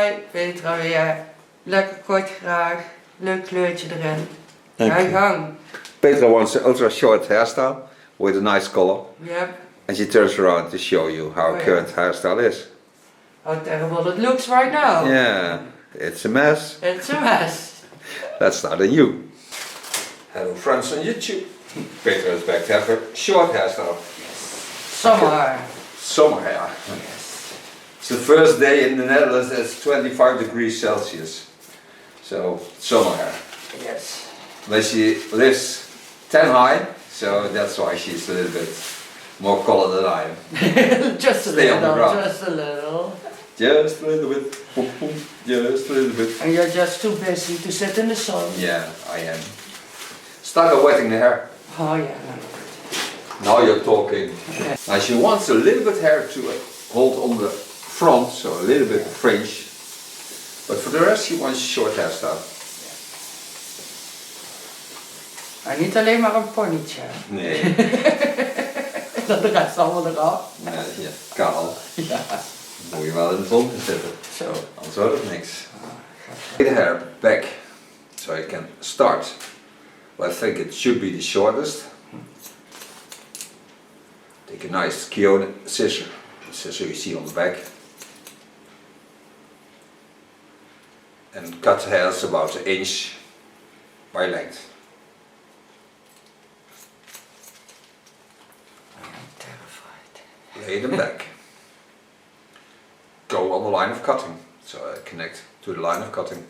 Hi, Petra weer. Lekker kort graag. Leuk kleurtje erin. Ga je gang. Petra wants an ultra short hairstyle with a nice color. Yep. And she turns around to show you how current hairstyle is. How terrible it looks right now. Yeah, it's a mess. It's a mess. Let's start on you. Hello friends on YouTube. Petra is back to have her short hairstyle. Summer. Summer hair. Yes. It's the first day in the Netherlands that's 25 degrees Celsius. So, summer hair. Yes. But she lives 10 high, so that's why she's a little bit more colored than I am. Just a Stay on the little, ground. just a little. Just a little bit. Boom, boom. Just a little bit. And you're just too busy to sit in the sun. Yeah, I am. Start wetting the hair. Oh yeah. Now you're talking. Okay. Now she wants a little bit hair to hold on the front, so a little bit of fringe. But for the rest she wants short hairstyle. Maar niet alleen maar een ponytje. Nee. Dat de rest allemaal eraf. Nee, ja, kaal. Ja. Moet je wel in de zon zitten. Zo. Anders wordt het niks. The hair back, so I can start. Well, I think it should be the shortest. Take a nice Kyoto scissor, the scissor you see on the back, and cut the hairs about an inch by length. I am terrified. Lay them back. Go on the line of cutting, so I connect to the line of cutting.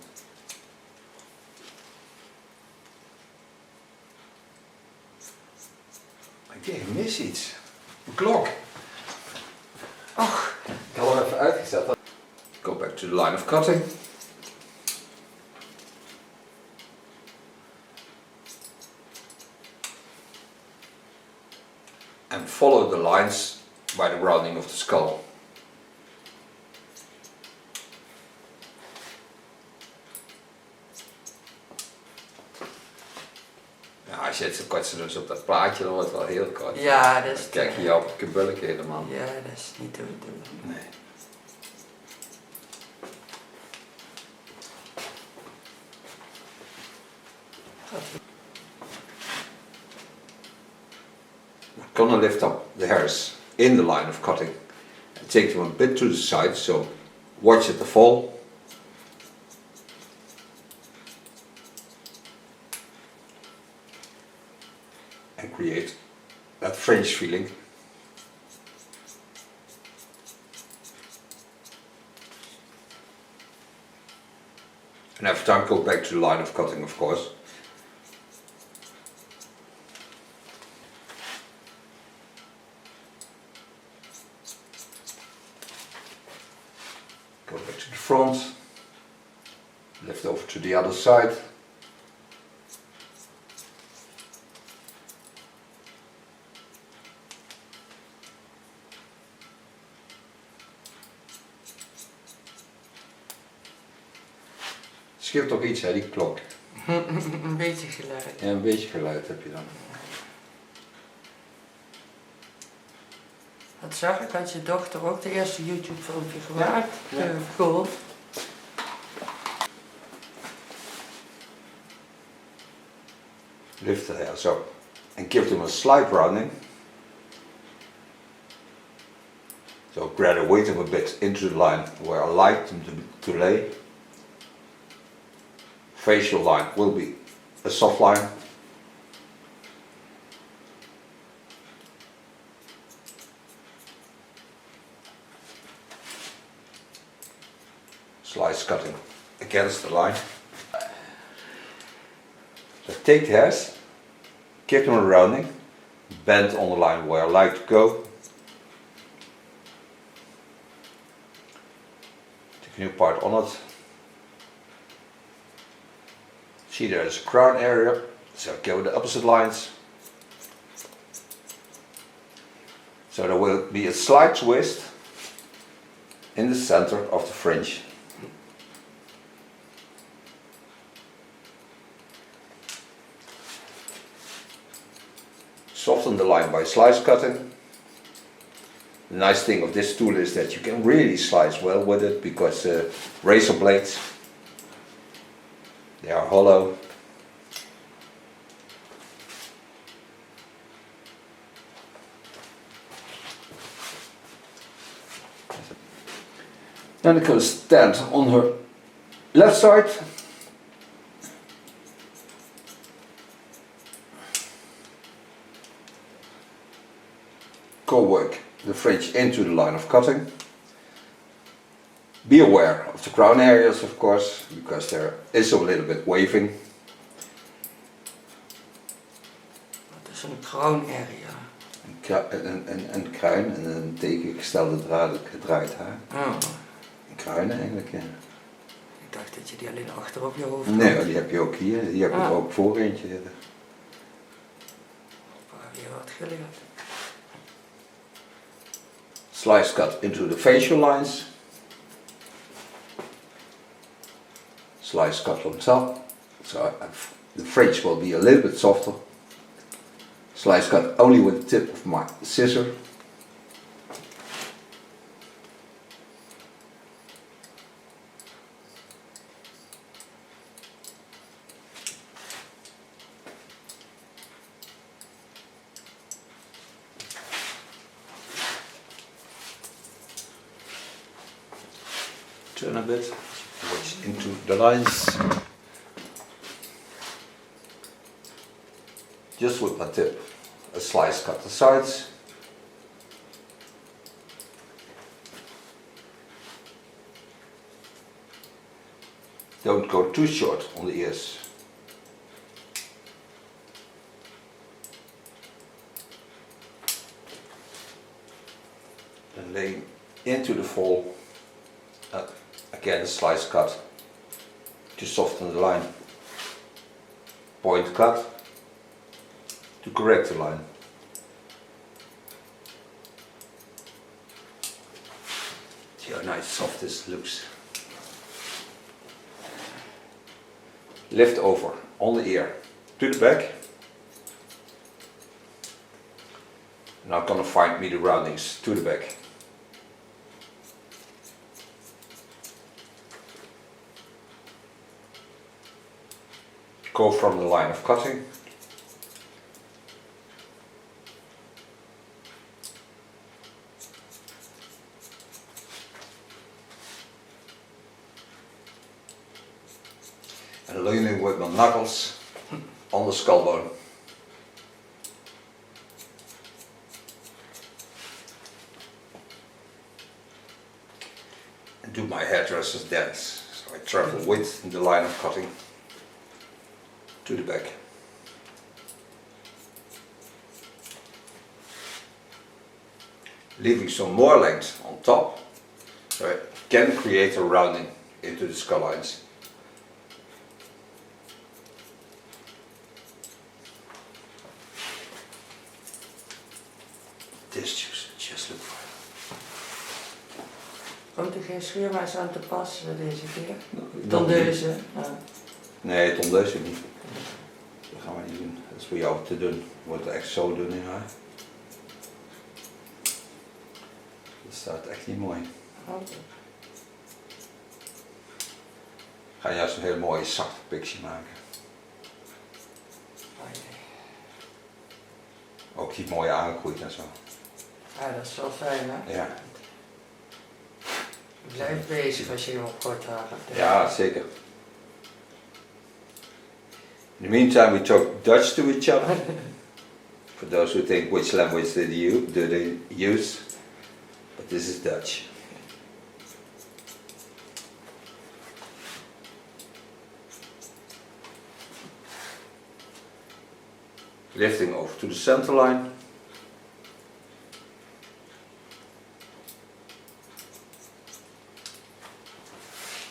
Ik mis iets. Een klok. Och. Ik had hem even uitgezet. Go back to the line of cutting. And follow the lines by the rounding of the skull. Ja, als je het zo kort zo doet op dat plaatje, dan wordt het wel heel kort. Ja, dat is... Kijk hier op het kabulletje helemaal. Ja, dat is niet te doen. Nee. I'm gonna lift up the hairs in the line of cutting and take them a bit to the side, so watch it to fall. And create that fringe feeling. And every time go back to the line of cutting, of course. Go back to the front, lift over to the other side. Scheelt toch iets, hè, die klok? Een beetje geluid. Ja, een beetje geluid heb je dan. Dat zag ik, had je dochter ook de eerste YouTube filmpje gemaakt. Ja. Cool. Lift the hair, so. And give them a slight rounding. So graduate them a bit into the line where I like them to lay. Facial line will be a soft line. Slice cutting against the line. So take the hairs, give them a rounding, bend on the line where I like to go. Take a new part on it. See, there is a crown area, so go the opposite lines. So there will be a slight twist in the center of the fringe. Soften the line by slice cutting. The nice thing of this tool is that you can really slice well with it, because razor blades, they are hollow. Then it can stand on her left side. Go work the fringe into the line of cutting. Be aware of the crown areas, of course, because there is a little bit waving. Wat is een crown area? Een kruin en een tegengestelde gedraaid haar. Oh, Kruinen eigenlijk, ja. ik dacht dat je die alleen achter op je hoofd Nee, had. maar die heb je ook hier. Hier heb je er ook voor eentje zitten. Weer wat geleerd. Slice cut into the facial lines. Slice cut on top. So the fringe will be a little bit softer. Slice cut only with the tip of my scissor. Turn a bit, watch into the lines. Just with my tip, a slice cut the sides. Don't go too short on the ears. Then lay into the fall. Again, a slice cut to soften the line. Point cut to correct the line. See how nice soft this looks. Lift over on the ear to the back. Now gonna find me the roundings to the back. Go from the line of cutting. And leaning with my knuckles on the skull bone. And do my hairdresser's dance. So I travel with the line of cutting to the back. Leaving some more length on top, so I can create a rounding into the skull lines. This just look fine. Komt er geen schuurmes aan te passen deze keer? Tondeuze? Ja. Nee, tondeuze niet. Dat gaan we niet doen. Dat is voor jou te dun. Wordt het echt zo dun in haar. Dat staat echt niet mooi. Okay. Ik ga juist een hele mooie zachte pixie maken. Ook die mooi aangegroeid en zo. Ja, dat is wel fijn, hè? Ja. Je blijft bezig als je iemand kort haar hebt. Ja, zeker. In the meantime, we talk Dutch to each other. For those who think which language do they use, but this is Dutch. Lifting over to the center line.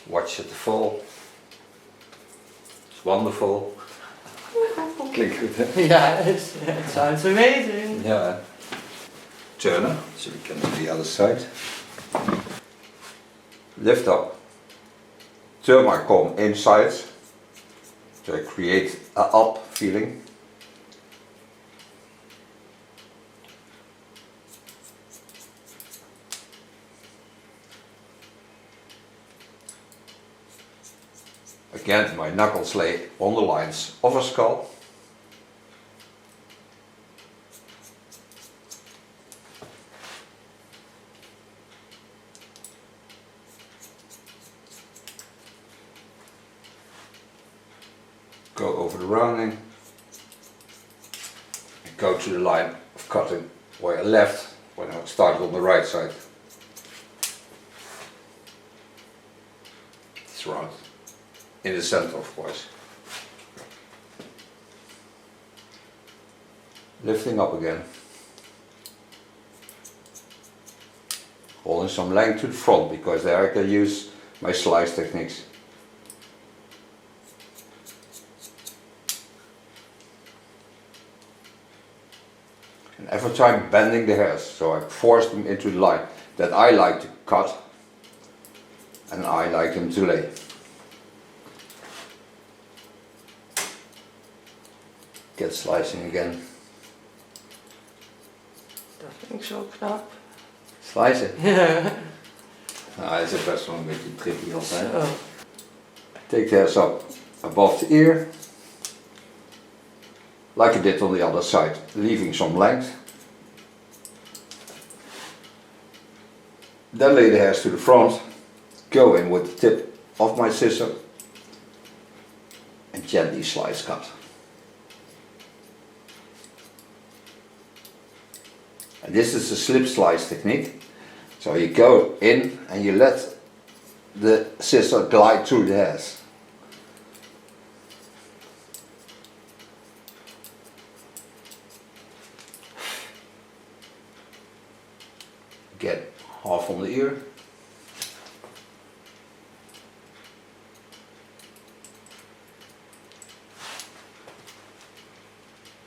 Watch it fall. It's wonderful. Klinkt goed, hè? Ja, it sounds amazing. Yeah. Turn it, so we can do the other side. Lift up. Turn my comb inside, so I create a up feeling. Again, my knuckles lay on the lines of a skull. Go over the rounding and go to the line of cutting where I left when I started on the right side. It's round in the center, of course. Lifting up again. Holding some length to the front because there I can use my slice techniques. And every time bending the hairs, so I force them into the line that I like to cut and I like them to lay. Get slicing again. Dat vind ik zo knap. Slicen? Ja. Nou, dat is best wel een beetje tricky altijd. Zo. Take the hairs up above the ear, like I did on the other side, leaving some length. Then lay the hairs to the front, go in with the tip of my scissor and gently slice cut. And this is a slip slice technique. So you go in and you let the scissor glide through the hairs. Get half on the ear.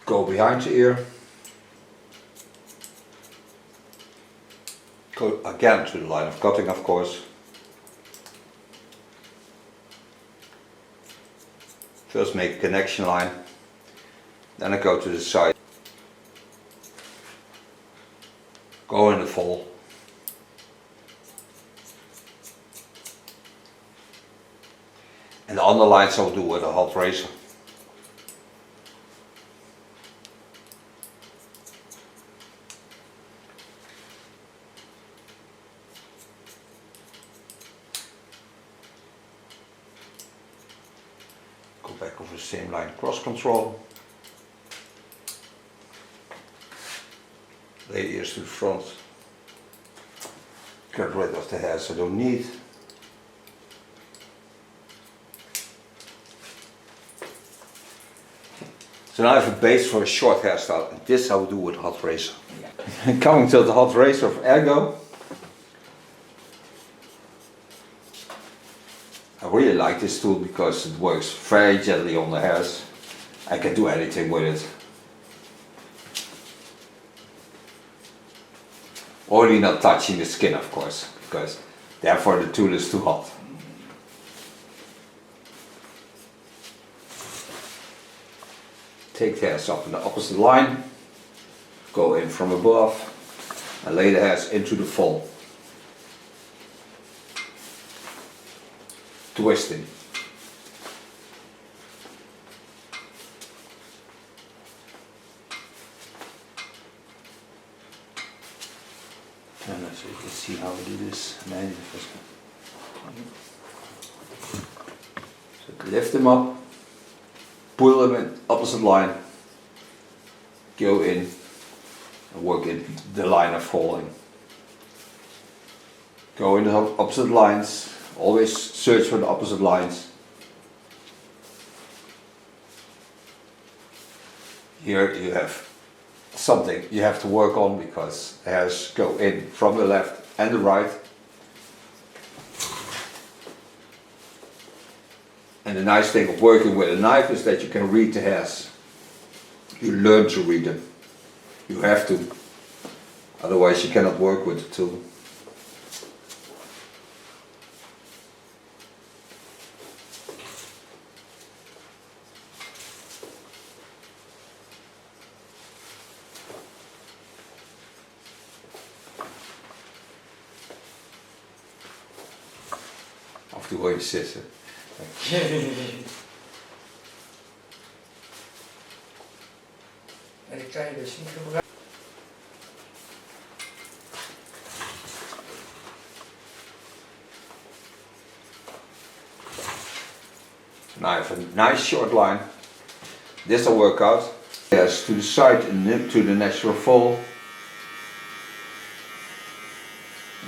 Go behind the ear. Go again to the line of cutting, of course. First make a connection line, then I go to the side. Go in the fold. And the underlines I will do with a hot razor. Go back over the same line, cross control. Lay the ears to the front. Get rid of the hairs I don't need. So now I have a base for a short hairstyle, and this I will do with a hot razor. Yeah. Coming to the hot razor of Ergo. I really like this tool because it works very gently on the hairs. I can do anything with it. Only not touching the skin, of course, because therefore the tool is too hot. Take the hairs up in the opposite line, go in from above and lay the hairs into the fold. Twisting. And so you can see how we do this. So lift them up, pull them in opposite line, go in and work in the line of folding. Go in the opposite lines, always search for the opposite lines. Here you have something you have to work on because the hairs go in from the left and the right. And the nice thing of working with a knife is that you can read the hairs. You learn to read them. You have to. Otherwise you cannot work with the tool. Af en toe hoor je sissen. En die kan je dus niet gebruiken. Now I have a nice short line. This will work out. Yes, to the side and then to the natural fall.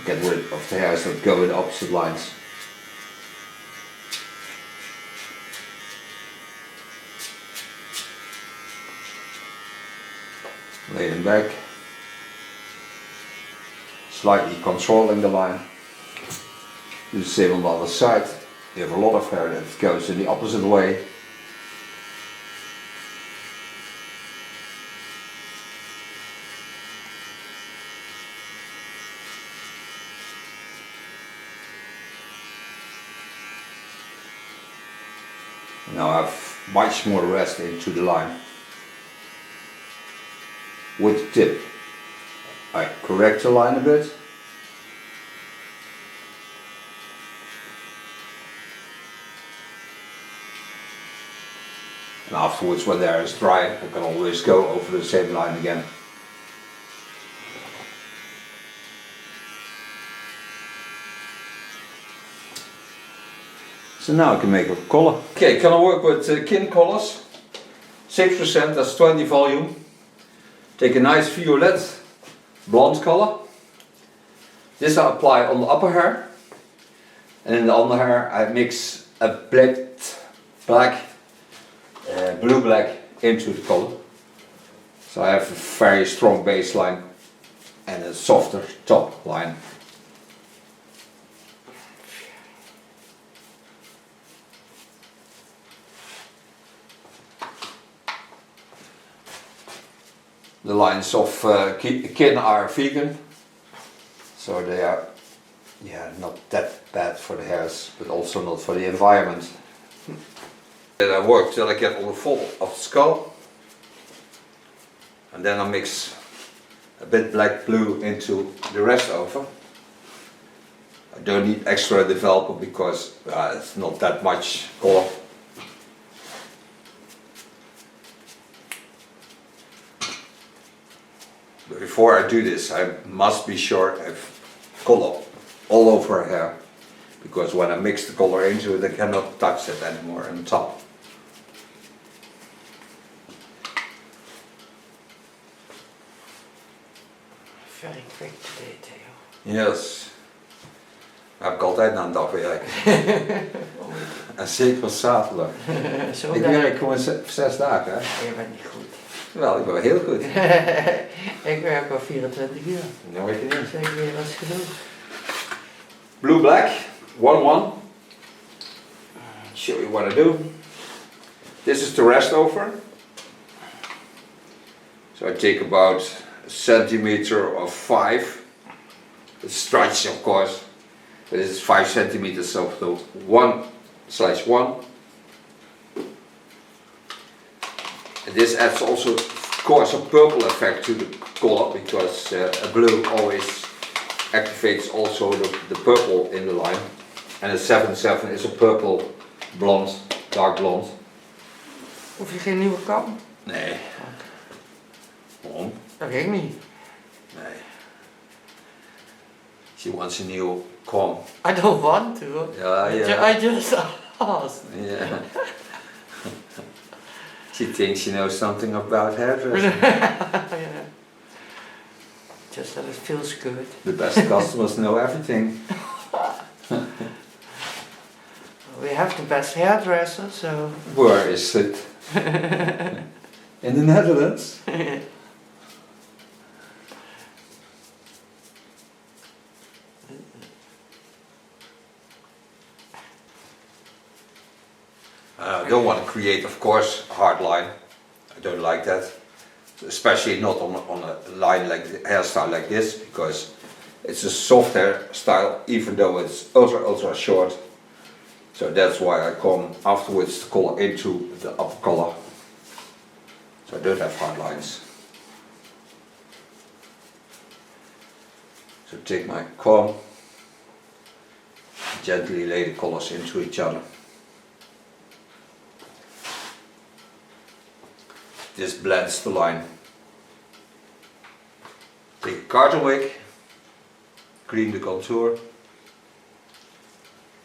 Get rid of the hairs that go in the opposite lines. Lay them back. Slightly controlling the line. Do the same on the other side. You have a lot of hair that goes in the opposite way. Now I have much more rest into the line. With the tip, I correct the line a bit. And afterwards, when the hair is dry, I can always go over the same line again. So now I can make a color. Okay, can I work with kin colors? 6%, that's 20 volume. Take a nice violet, blonde color. This I apply on the upper hair. And in the under hair I mix a black, blue-black into the color. So I have a very strong baseline and a softer top line. The lines of kin are vegan, so they are not that bad for the hairs, but also not for the environment. And I work till I get all the fold of the skull, and then I mix a bit black blue into the rest over. I don't need extra developer because it's not that much color. But before I do this, I must be sure I have color all over her hair, because when I mix the color into it, I cannot touch it anymore on top. Very quick today, Theo. Yes. Heb ik altijd na een dag werken. En zeker op zaterdag. Ik werk gewoon 6 dagen. Hè? Je bent niet goed. Wel, ik ben heel goed. Ik werk wel 24 uur. Nou weet je niet. Zeker weer als genoeg. Blue black, 1-1. Show you what I do. This is the rest over. So I take about a centimeter or 5. It's stretched of course. But this is 5 centimeters of the 1/1. And this adds also, of course, a purple effect to the color, because a blue always activates also the purple in the line. And a 7/7 is a purple blonde, dark blonde. Hoef je geen nieuwe kam? Nee. Waarom? Dat weet ik niet. Nee. She wants a new comb. I don't want to. Yeah. I just asked. Yeah. She thinks she knows something about hairdressing. Yeah. Just that it feels good. The best customers know everything. We have the best hairdresser, so... Where is it? In the Netherlands? I don't want to create, of course, a hard line. I don't like that. Especially not on a line like the hairstyle like this, because it's a soft hairstyle, even though it's ultra short. So that's why I come afterwards to color into the upper color. So I don't have hard lines. So take my comb, gently lay the colors into each other. this blends the line. Take a carton wig, cream the contour,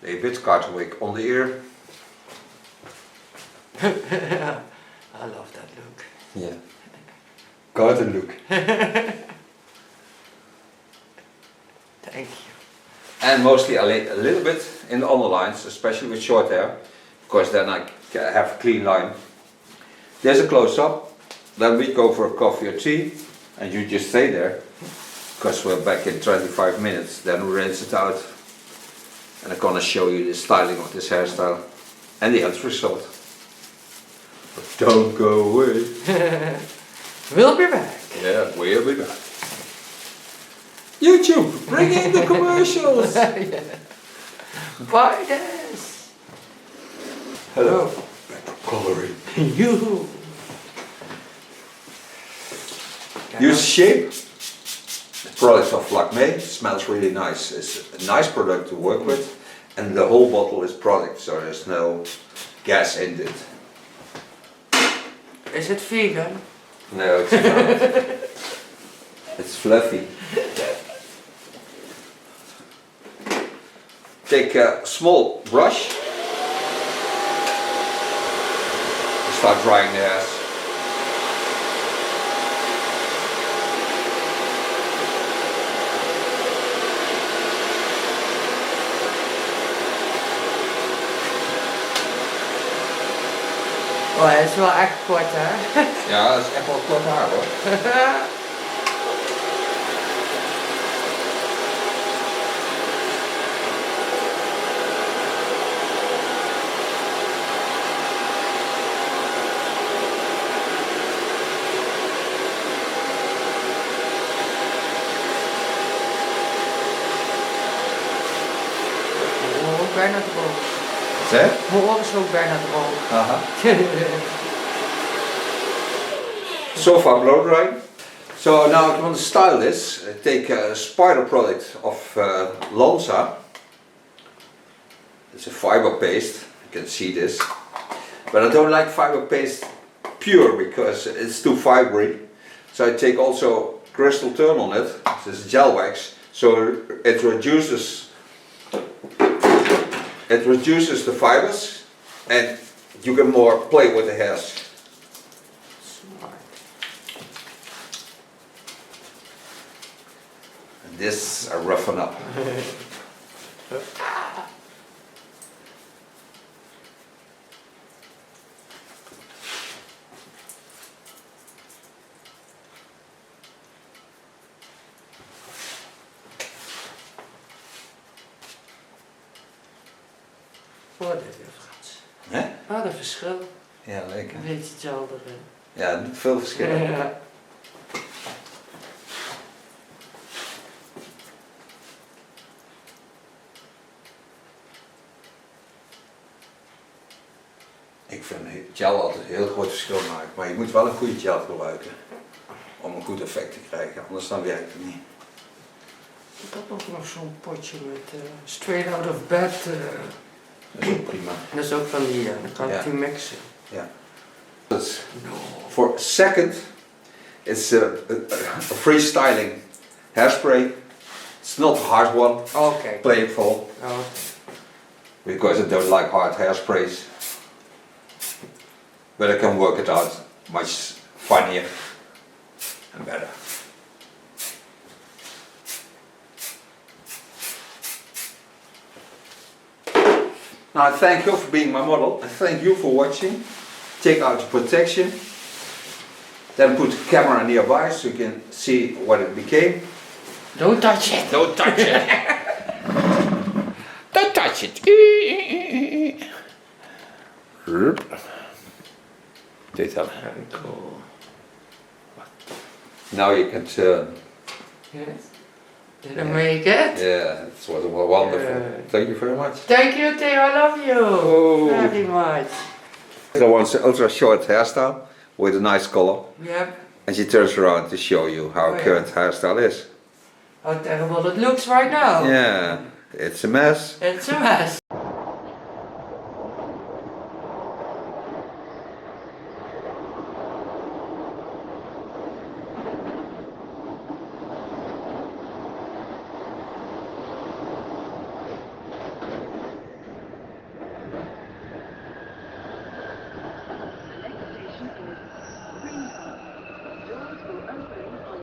lay a bit carton wig on the ear. I love that look. Yeah. Carton look. Thank you. And mostly I lay a little bit in the underlines, especially with short hair, because then I can have a clean line. There's a close-up, then we go for a coffee or tea, and you just stay there, because we're back in 25 minutes, then we rinse it out, and I'm gonna show you the styling of this hairstyle, and the end result. But don't go away. We'll be back. Yeah, we'll be back. YouTube, bring in the commercials! Yeah. Buy this! Hello. Back to coloring. You! Use shape. The products of Lakme, smells really nice. It's a nice product to work with, and the whole bottle is product, so there's no gas in it. Is it vegan? No, it's not. It's fluffy. Take a small brush and start drying the hairs. Oh, hij is wel echt kort, hè? Ja, dat is echt wel kort haar hoor. Bijna droog. Zeg? Mijn oren is ook bijna droog. Aha. So far blow dry. So now if you want to style this, take a spider product of Lanza. It's a fiber paste, you can see this. But I don't like fiber paste pure because it's too fibery. So I take also crystal turn on it, this is gel wax, so it reduces the fibers and you can more play with the hairs. And this I roughen up. Oh, dit is Frans. Hè? Ah, dat verschil. Ja, lekker. Een beetje gel erin. Ja, niet veel verschil. Ja. Ik vind gel altijd een heel groot verschil maken, maar je moet wel een goede gel gebruiken om een goed effect te krijgen, anders dan werkt het niet. Ik had ook nog zo'n potje met straight out of bed. Dat is ook prima. Dat is ook van hier, dan kan ik die mixen. Ja. Dus for second, it's a freestyling hairspray. It's not a hard one. Okay. Playful. Oh. Because I don't like hard hairsprays. But I can work it out much funnier and better. Now I thank you for being my model. I thank you for watching. Take out the protection. Then put the camera nearby so you can see what it became. Don't touch it. Don't touch it. Don't touch it. Dit dan. Cool. Now you can turn. Yes. Did I make it? Yeah, it was wonderful. Thank you very much. Thank you, Theo. I love you Oh. very much. That one's an ultra short hairstyle with a nice color. Yep. And she turns around to show you how Oh, current hairstyle is. How terrible it looks right now. Yeah, it's a mess. It's a mess.